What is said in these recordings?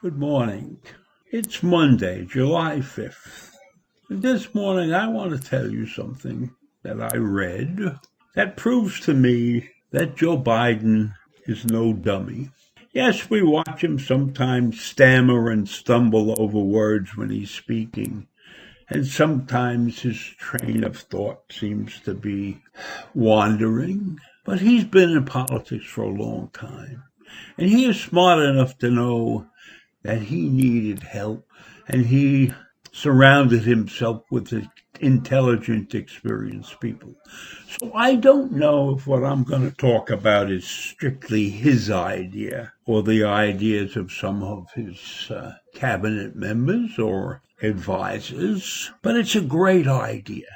Good morning. It's Monday, July 5th. And this morning I want to tell you something that I read that proves to me that Joe Biden is no dummy. Yes, we watch him sometimes stammer and stumble over words when he's speaking, and sometimes his train of thought seems to be wandering. But he's been in politics for a long time, and he is smart enough to know that he needed help, and he surrounded himself with intelligent, experienced people. So I don't know if what I'm going to talk about is strictly his idea or the ideas of some of his cabinet members or advisors, but it's a great idea.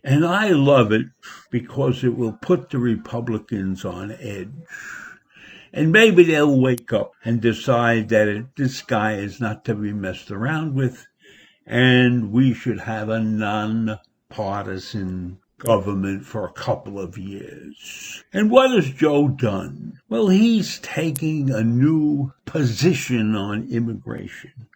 And I love it because it will put the Republicans on edge. And maybe they'll wake up and decide that this guy is not to be messed around with, and we should have a non-partisan government for a couple of years. And what has Joe done? Well, he's taking a new position on immigration.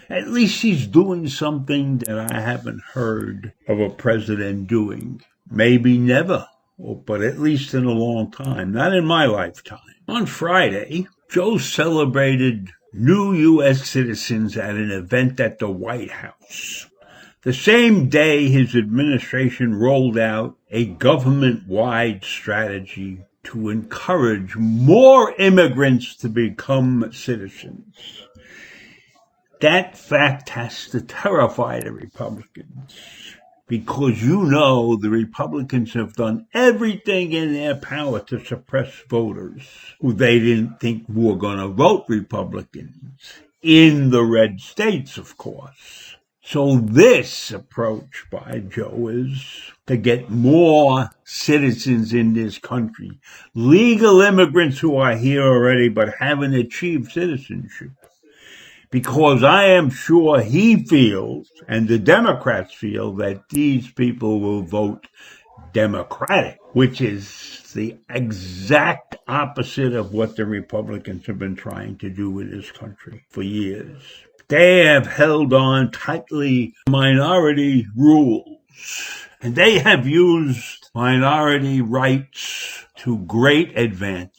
At least he's doing something that I haven't heard of a president doing. Maybe never, but at least in a long time, not in my lifetime. On Friday, Joe celebrated new U.S. citizens at an event at the White House. The same day, his administration rolled out a government-wide strategy to encourage more immigrants to become citizens. That fact has to terrify the Republicans, because the Republicans have done everything in their power to suppress voters who they didn't think were going to vote Republicans in the red states, of course. So this approach by Joe is to get more citizens in this country, legal immigrants who are here already but haven't achieved citizenship. Because I am sure he feels, and the Democrats feel, that these people will vote Democratic, which is the exact opposite of what the Republicans have been trying to do in this country for years. They have held on tightly to minority rules, and they have used minority rights to great advantage.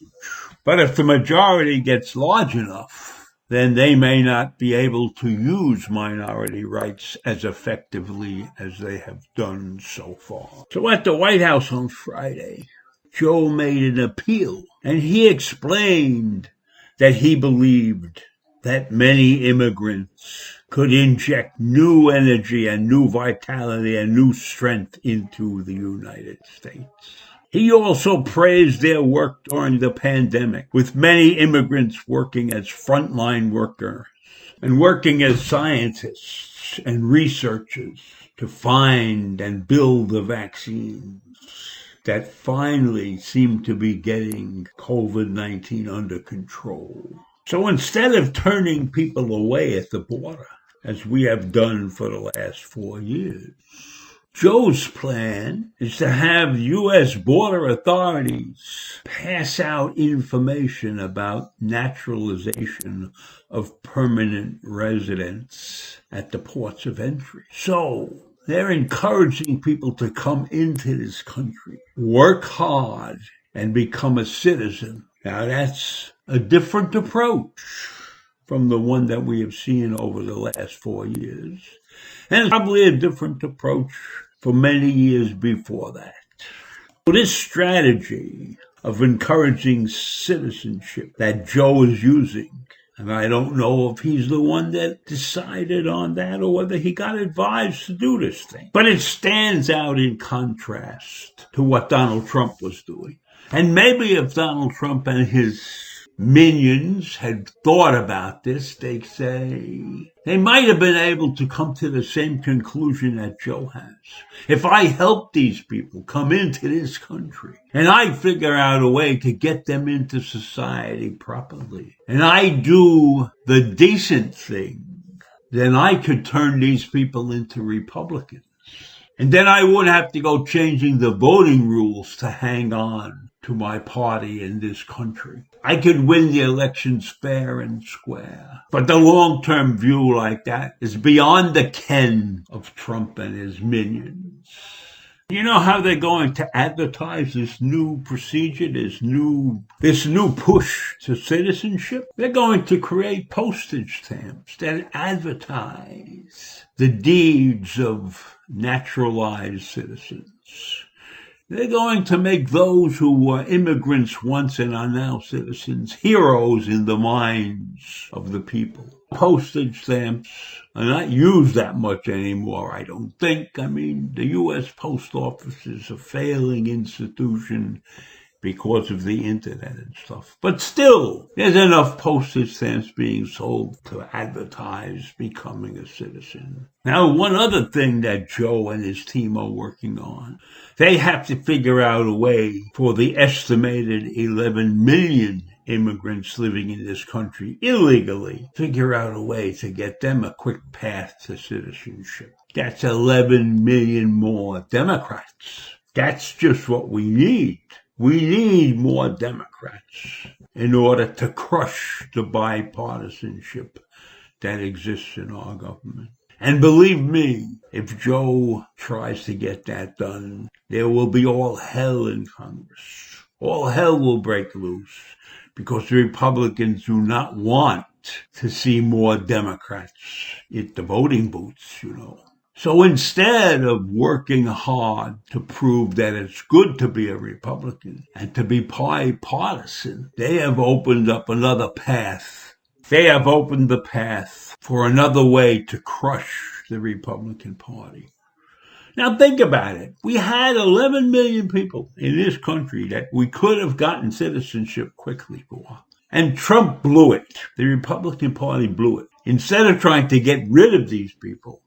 But if the majority gets large enough, then they may not be able to use minority rights as effectively as they have done so far. So at the White House on Friday, Joe made an appeal, and he explained that he believed that many immigrants could inject new energy and new vitality and new strength into the United States. He also praised their work during the pandemic, with many immigrants working as frontline workers and working as scientists and researchers to find and build the vaccines that finally seem to be getting COVID-19 under control. So instead of turning people away at the border, as we have done for the last 4 years, Joe's plan is to have U.S. border authorities pass out information about naturalization of permanent residents at the ports of entry. So they're encouraging people to come into this country, work hard, and become a citizen. Now that's a different approach from the one that we have seen over the last 4 years, and probably a different approach for many years before that. So this strategy of encouraging citizenship that Joe is using, and I don't know if he's the one that decided on that or whether he got advised to do this thing, but it stands out in contrast to what Donald Trump was doing. And maybe if Donald Trump and his minions had thought about this, they say they might have been able to come to the same conclusion that Joe has. If I help these people come into this country, and I figure out a way to get them into society properly, and I do the decent thing, then I could turn these people into Republicans. And then I wouldn't have to go changing the voting rules to hang on to my party in this country. I could win the elections fair and square. But the long-term view like that is beyond the ken of Trump and his minions. You know how they're going to advertise this new procedure, this new push to citizenship? They're going to create postage stamps that advertise the deeds of naturalized citizens. They're going to make those who were immigrants once and are now citizens heroes in the minds of the people. Postage stamps are not used that much anymore, I don't think. I mean, the U.S. Post Office is a failing institution because of the internet and stuff. But still, there's enough postage stamps being sold to advertise becoming a citizen. Now, one other thing that Joe and his team are working on, they have to figure out a way for the estimated 11 million immigrants living in this country illegally, figure out a way to get them a quick path to citizenship. That's 11 million more Democrats. That's just what we need. We need more Democrats in order to crush the bipartisanship that exists in our government. And believe me, if Joe tries to get that done, there will be all hell in Congress. All hell will break loose because the Republicans do not want to see more Democrats at the voting booths, you know. So instead of working hard to prove that it's good to be a Republican and to be bipartisan, they have opened up another path. They have opened the path for another way to crush the Republican Party. Now think about it. We had 11 million people in this country that we could have gotten citizenship quickly for. And Trump blew it. The Republican Party blew it. Instead of trying to get rid of these people,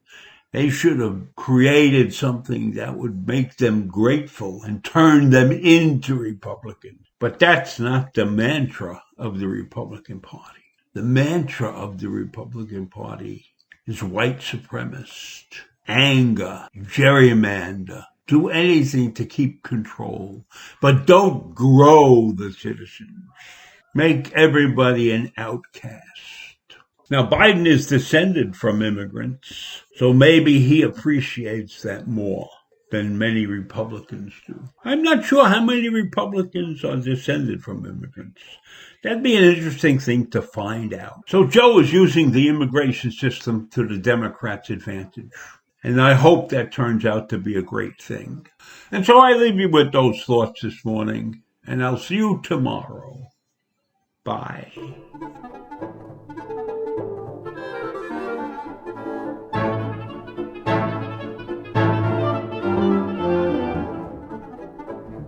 they should have created something that would make them grateful and turn them into Republicans. But that's not the mantra of the Republican Party. The mantra of the Republican Party is white supremacist, anger, gerrymander, do anything to keep control, but don't grow the citizens. Make everybody an outcast. Now, Biden is descended from immigrants, so maybe he appreciates that more than many Republicans do. I'm not sure how many Republicans are descended from immigrants. That'd be an interesting thing to find out. So Joe is using the immigration system to the Democrats' advantage. And I hope that turns out to be a great thing. And so I leave you with those thoughts this morning, and I'll see you tomorrow. Bye.